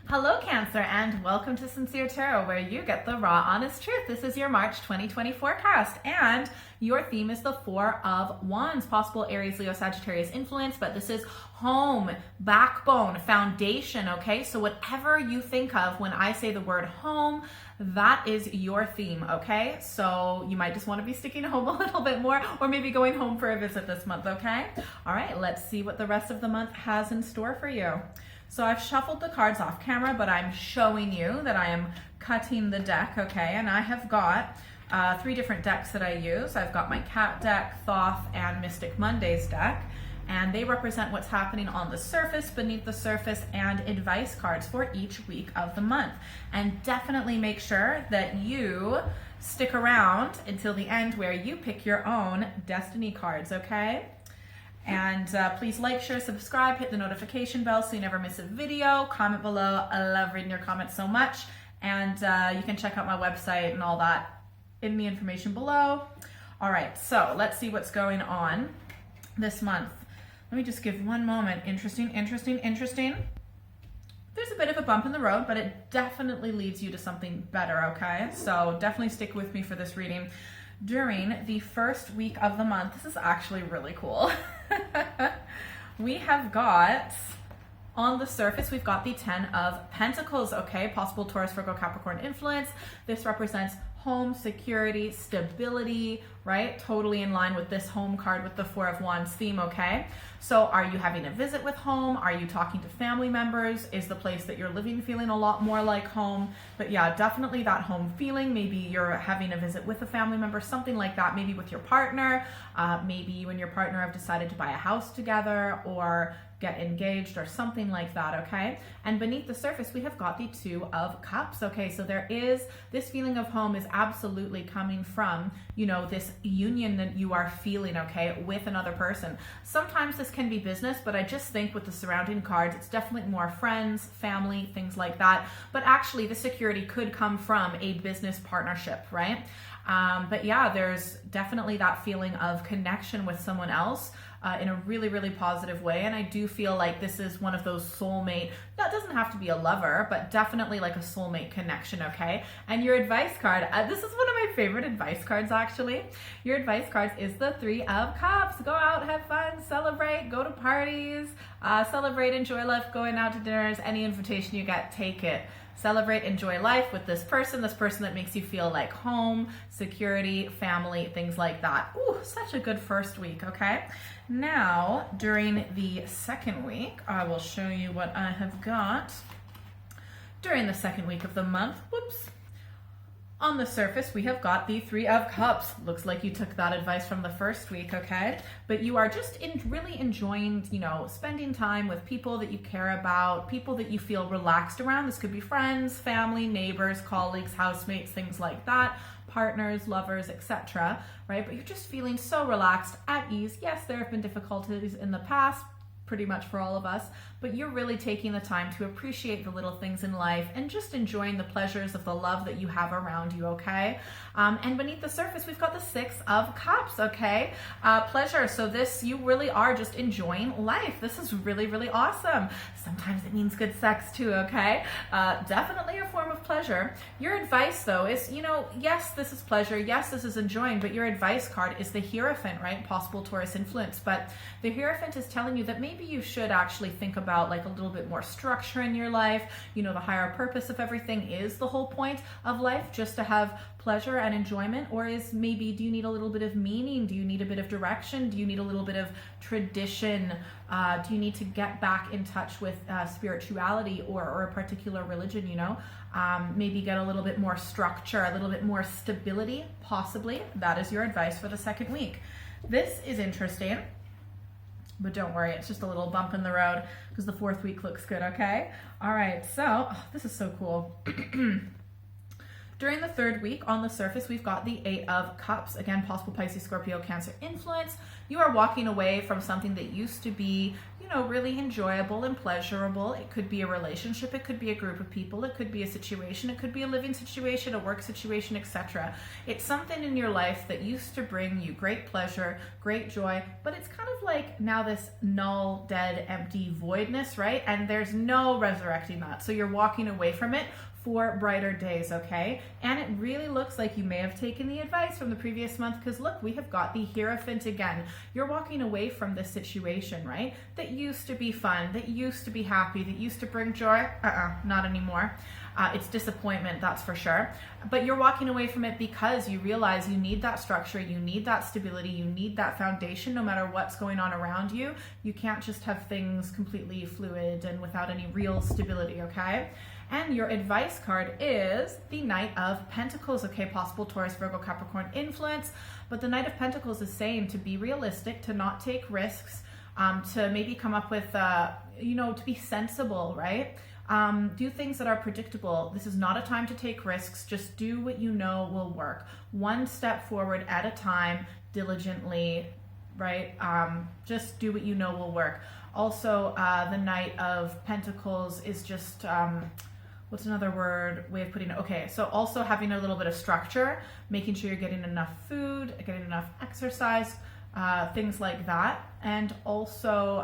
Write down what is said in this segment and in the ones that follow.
Hello Cancer, and welcome to Sincere Tarot, where you get the raw, honest truth. This is your March 2020 forecast, and your theme is the Four of Wands, possible Aries, Leo, Sagittarius influence, but this is home, backbone, foundation, okay? So whatever you think of when I say the word home, that is your theme, okay? So you might just want to be sticking home a little bit more, or maybe going home for a visit this month, okay? All right, let's see what the rest of the month has in store for you. So I've shuffled the cards off camera, but I'm showing you that I am cutting the deck, okay? And I have got three different decks that I use. I've got my Cat deck, Thoth, and Mystic Mondays deck. And they represent what's happening on the surface, beneath the surface, and advice cards for each week of the month. And definitely make sure that you stick around until the end where you pick your own destiny cards, okay? And please like, share, subscribe, hit the notification bell so you never miss a video. Comment below. I love reading your comments so much. And you can check out my website and all that in the information below. All right, so let's see what's going on this month. Let me just give one moment. Interesting. There's a bit of a bump in the road, but it definitely leads you to something better, okay? So definitely stick with me for this reading. During the first week of the month, this is actually really cool. We have got, on the surface, we've got the 10 of Pentacles, okay? Possible Taurus, Virgo, Capricorn influence. This represents home, security, stability, right? Totally in line with this home card with the Four of Wands theme, okay? So are you having a visit with home? Are you talking to family members? Is the place that you're living feeling a lot more like home? But yeah, definitely that home feeling. Maybe you're having a visit with a family member, something like that, maybe with your partner. Maybe you and your partner have decided to buy a house together or get engaged or something like that, okay? And beneath the surface, we have got the Two of Cups, okay? So there is, this feeling of home is absolutely coming from, you know, this union that you are feeling, okay, with another person. Sometimes this can be business, but I just think with the surrounding cards, it's definitely more friends, family, things like that. But actually, the security could come from a business partnership, right? But yeah, there's definitely that feeling of connection with someone else in a really positive way. And I do feel like this is one of those soulmate, that doesn't have to be a lover, but definitely like a soulmate connection, okay? And your advice card, this is one of my favorite advice cards actually. Your advice cards is the Three of Cups. Go out, have fun, celebrate, go to parties, celebrate, enjoy life, going out to dinners, any invitation you get, take it. Celebrate, enjoy life with this person that makes you feel like home, security, family, things like that. Ooh, such a good first week, okay? Now, during the second week, I will show you what I have got. During the second week of the month, whoops. On the surface, we have got the Three of Cups. Looks like you took that advice from the first week, okay? But you are just really enjoying, you know, spending time with people that you care about, people that you feel relaxed around. This could be friends, family, neighbors, colleagues, housemates, things like that, partners, lovers, etc., right? But you're just feeling so relaxed, at ease. Yes, there have been difficulties in the past, pretty much for all of us, but you're really taking the time to appreciate the little things in life and just enjoying the pleasures of the love that you have around you, okay? And beneath the surface, we've got the Six of Cups, okay? Pleasure. So this, you really are just enjoying life. This is really awesome. Sometimes it means good sex too, okay? Definitely a form of pleasure. Your advice though is, you know, yes, this is pleasure. Yes, this is enjoying, but your advice card is the Hierophant, right? Possible Taurus influence. But the Hierophant is telling you that maybe you should actually think about like a little bit more structure in your life. You know, the higher purpose of everything is the whole point of life, just to have pleasure and enjoyment, or is maybe, do you need a little bit of meaning? Do you need a bit of direction? Do you need a little bit of tradition? Do you need to get back in touch with spirituality or a particular religion, you know? Maybe get a little bit more structure, a little bit more stability, possibly. That is your advice for the second week. This is interesting. But don't worry, it's just a little bump in the road because the fourth week looks good, okay? All right, so this is so cool. During the third week, on the surface, we've got the Eight of Cups. Again, possible Pisces, Scorpio, Cancer influence. You are walking away from something that used to be, you really enjoyable and pleasurable. It could be a relationship, it could be a group of people, it could be a situation, it could be a living situation, a work situation, etc. It's something in your life that used to bring you great pleasure, great joy, but it's kind of like now this null, dead, empty voidness, right? And there's no resurrecting that. So you're walking away from it for brighter days, okay? And it really looks like you may have taken the advice from the previous month, because look, we have got the Hierophant again. You're walking away from this situation, right? That used to be fun, that used to be happy, that used to bring joy. Not anymore. It's disappointment, that's for sure. But you're walking away from it because you realize you need that structure, you need that stability, you need that foundation no matter what's going on around you. You can't just have things completely fluid and without any real stability, okay? And your advice card is the Knight of Pentacles, okay? Possible Taurus, Virgo, Capricorn influence. But the Knight of Pentacles is saying to be realistic, to not take risks, to maybe come up with, to be sensible, right? Do things that are predictable. This is not a time to take risks. Just do what you know will work. One step forward at a time, diligently, right? Just do what you know will work. Also, the Knight of Pentacles is just, what's another way of putting it? Okay, so also having a little bit of structure, making sure you're getting enough food, getting enough exercise, things like that. And also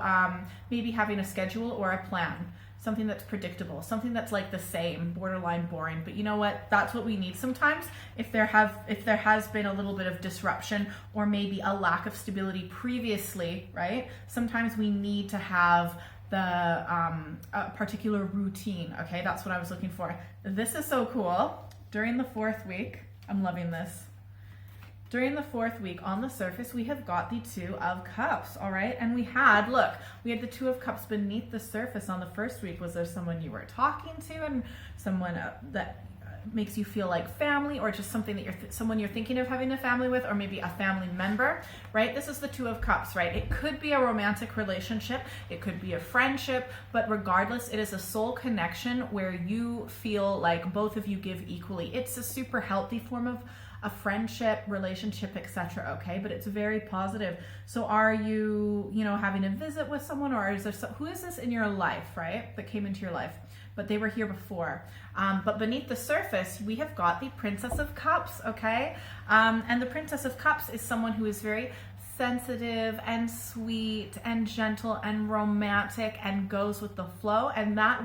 maybe having a schedule or a plan. Something that's predictable, something that's like the same, borderline boring. But you know what? That's what we need sometimes. If there has been a little bit of disruption or maybe a lack of stability previously, right? Sometimes we need to have the a particular routine. Okay, that's what I was looking for. This is so cool. During the 4th week, I'm loving this. During the 4th week, on the surface, we have got the 2 of Cups, all right? And we had the 2 of Cups beneath the surface on the 1st week. Was there someone you were talking to and someone that makes you feel like family, or just something that someone you're thinking of having a family with, or maybe a family member, right? This is the 2 of Cups, right? It could be a romantic relationship, it could be a friendship, but regardless, it is a soul connection where you feel like both of you give equally. It's a super healthy form of a friendship, relationship, etc. Okay, but it's very positive. So are you, having a visit with someone, or is there who is this in your life, right? That came into your life, but they were here before. But beneath the surface, we have got the Princess of Cups. Okay, and the Princess of Cups is someone who is very sensitive and sweet and gentle and romantic and goes with the flow, and that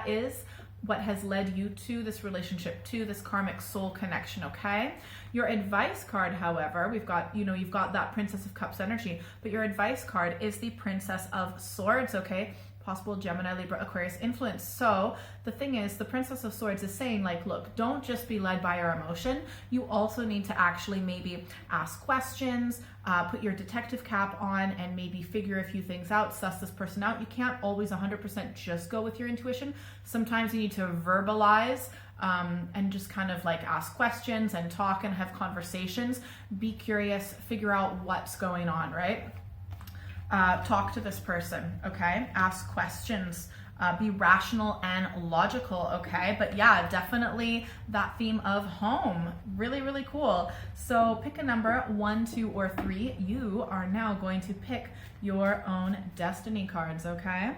is what has led you to this relationship, to this karmic soul connection, okay? Your advice card, however, we've got, you've got that Princess of Cups energy, but your advice card is the Princess of Swords, okay? Possible Gemini, Libra, Aquarius influence. So the thing is, the Princess of Swords is saying, look, don't just be led by your emotion. You also need to actually maybe ask questions, put your detective cap on, and maybe figure a few things out, suss this person out. You can't always 100% just go with your intuition. Sometimes you need to verbalize and just kind of ask questions and talk and have conversations. Be curious, figure out what's going on, right? Talk to this person, okay? Ask questions, be rational and logical, okay? But yeah, definitely that theme of home. Really, really cool. So pick a number, 1, 2, or 3. You are now going to pick your own destiny cards, okay?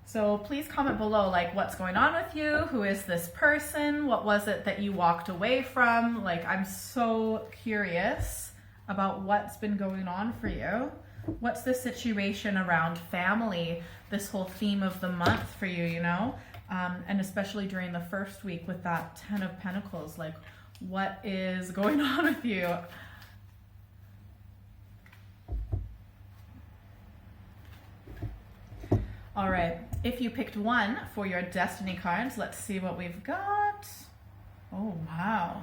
So please comment below, what's going on with you? Who is this person? What was it that you walked away from? I'm so curious about what's been going on for you. What's the situation around family, this whole theme of the month for you, and especially during the 1st week with that 10 of Pentacles, what is going on with you? All right, if you picked 1 for your destiny cards, let's see what we've got. Oh, wow.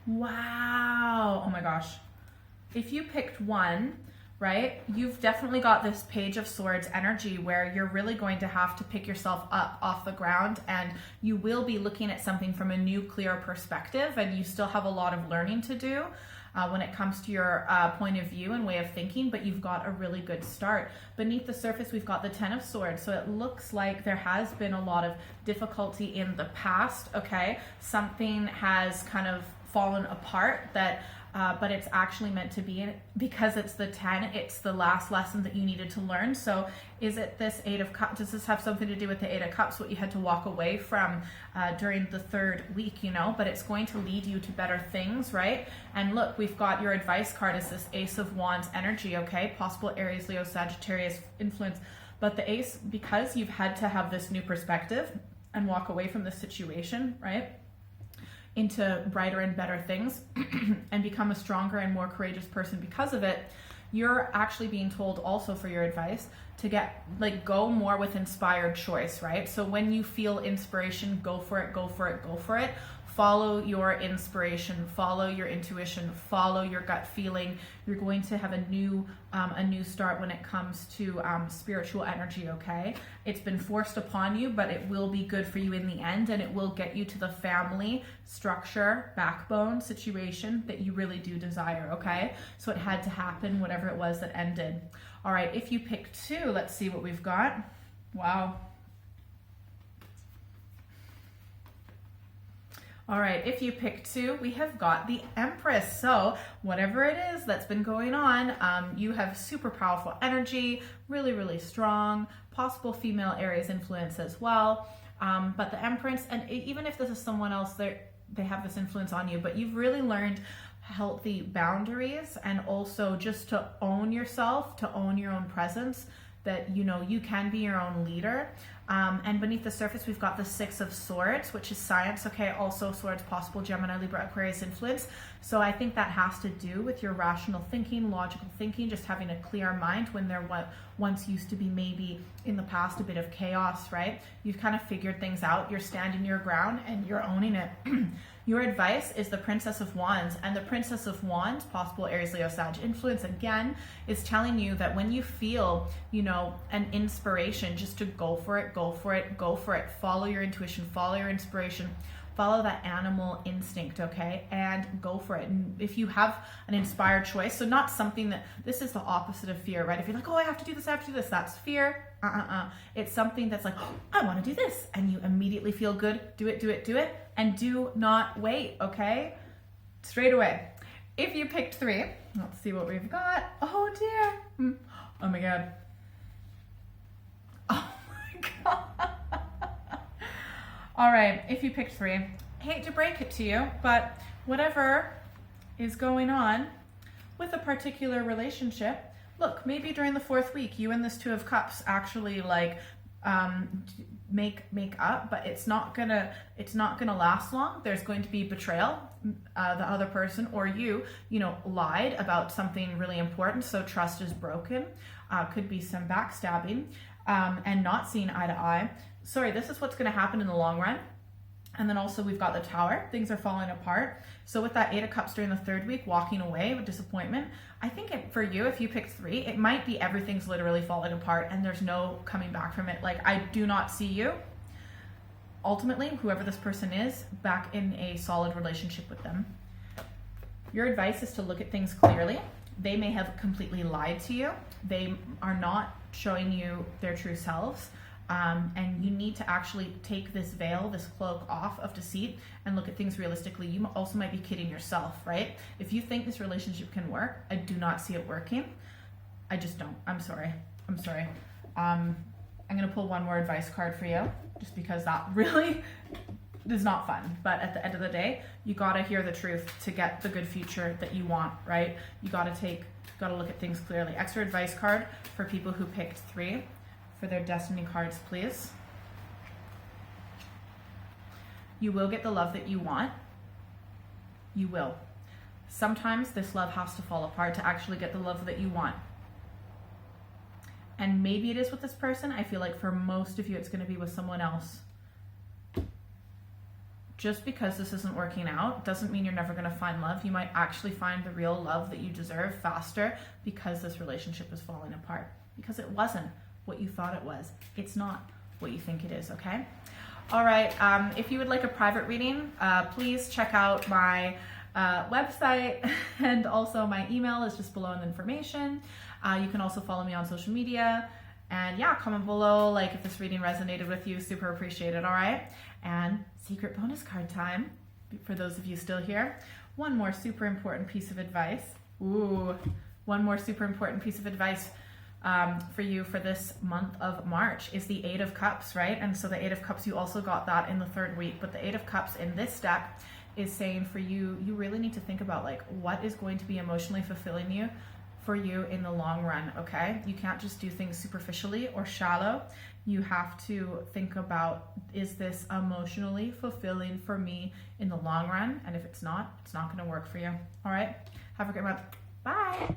Wow, oh my gosh. If you picked 1, right, you've definitely got this Page of Swords energy where you're really going to have to pick yourself up off the ground, and you will be looking at something from a new, clear perspective, and you still have a lot of learning to do when it comes to your point of view and way of thinking, but you've got a really good start. Beneath the surface, we've got the 10 of Swords, so it looks like there has been a lot of difficulty in the past, okay? Something has kind of fallen apart that but it's actually meant to be, because it's the 10, it's the last lesson that you needed to learn. So is it this 8 of Cups? Does this have something to do with the 8 of Cups, what you had to walk away from during the 3rd week, you know? But it's going to lead you to better things, right? And look, we've got your advice card is this Ace of Wands energy, okay? Possible Aries, Leo, Sagittarius influence. But the Ace, because you've had to have this new perspective and walk away from the situation, right, into brighter and better things and become a stronger and more courageous person because of it, you're actually being told also for your advice to get, like, go more with inspired choice, right? So when you feel inspiration, go for it, go for it, go for it. Follow your inspiration, follow your intuition, follow your gut feeling. You're going to have a new start when it comes to spiritual energy, okay? It's been forced upon you, but it will be good for you in the end, and it will get you to the family structure, backbone situation that you really do desire, okay? So it had to happen, whatever it was that ended. All right, if you pick 2, let's see what we've got. Wow. All right, if you pick 2, we have got the Empress. So whatever it is that's been going on, you have super powerful energy, really, really strong, possible female Aries influence as well. But the Empress, and even if this is someone else, they have this influence on you, but you've really learned healthy boundaries and also just to own yourself, to own your own presence, that, you know, you can be your own leader. And beneath the surface, we've got the 6 of Swords, which is science, okay? Also Swords, possible Gemini, Libra, Aquarius influence. So I think that has to do with your rational thinking, logical thinking, just having a clear mind when there once used to be maybe in the past a bit of chaos, right? You've kind of figured things out. You're standing your ground and you're owning it. Your advice is the Princess of Wands, and the Princess of Wands, possible Aries, Leo, Sag influence, again, is telling you that when you feel, you know, an inspiration, just to go for it, go for it, go for it. Follow your intuition, follow your inspiration, follow that animal instinct, okay? And go for it. And if you have an inspired choice, so not something that, this is the opposite of fear, right? If you're like, oh, I have to do this, I have to do this, that's fear. It's something that's like, oh, I want to do this. And you immediately feel good. Do it, do it, do it. And do not wait, okay? Straight away. If you picked 3, let's see what we've got. Oh dear. Oh my God. Oh my God. All right, if you picked 3, I hate to break it to you, but whatever is going on with a particular relationship, look, maybe during the 4th week, you and this 2 of Cups actually like make up, but it's not gonna last long. There's going to be betrayal. The other person or you know, lied about something really important, so trust is broken. Could be some backstabbing and not seeing eye to eye. Sorry, this is what's going to happen in the long run. And then also we've got the Tower. Things are falling apart. So with that 8 of Cups during the 3rd week, walking away with disappointment, I think for you, if you pick 3, it might be everything's literally falling apart and there's no coming back from it. Like, I do not see you, ultimately, whoever this person is, back in a solid relationship with them. Your advice is to look at things clearly. They may have completely lied to you. They are not showing you their true selves. And you need to actually take this veil, this cloak off of deceit and look at things realistically. You also might be kidding yourself, right? If you think this relationship can work, I do not see it working. I just don't. I'm sorry. I'm going to pull one more advice card for you just because that really is not fun. But at the end of the day, you got to hear the truth to get the good future that you want, right? You got to look at things clearly. Extra advice card for people who picked 3. For their destiny cards, please. You will get the love that you want. You will. Sometimes this love has to fall apart to actually get the love that you want. And maybe it is with this person. I feel like for most of you, it's going to be with someone else. Just because this isn't working out doesn't mean you're never going to find love. You might actually find the real love that you deserve faster because this relationship is falling apart. Because it wasn't what you thought it was. It's not what you think it is, okay? All right, if you would like a private reading, please check out my website, and also my email is just below in the information. You can also follow me on social media, and yeah, comment below like if this reading resonated with you. Super appreciate it. All right, and secret bonus card time for those of you still here. One more super important piece of advice. Ooh, one more super important piece of advice for you for this month of March is the Eight of Cups, right? And so the Eight of Cups, you also got that in the third week, but the Eight of Cups in this deck is saying for you, you really need to think about like what is going to be emotionally fulfilling for you in the long run, okay? You can't just do things superficially or shallow. You have to think about, is this emotionally fulfilling for me in the long run? And if it's not gonna work for you. All right, have a great month. Bye.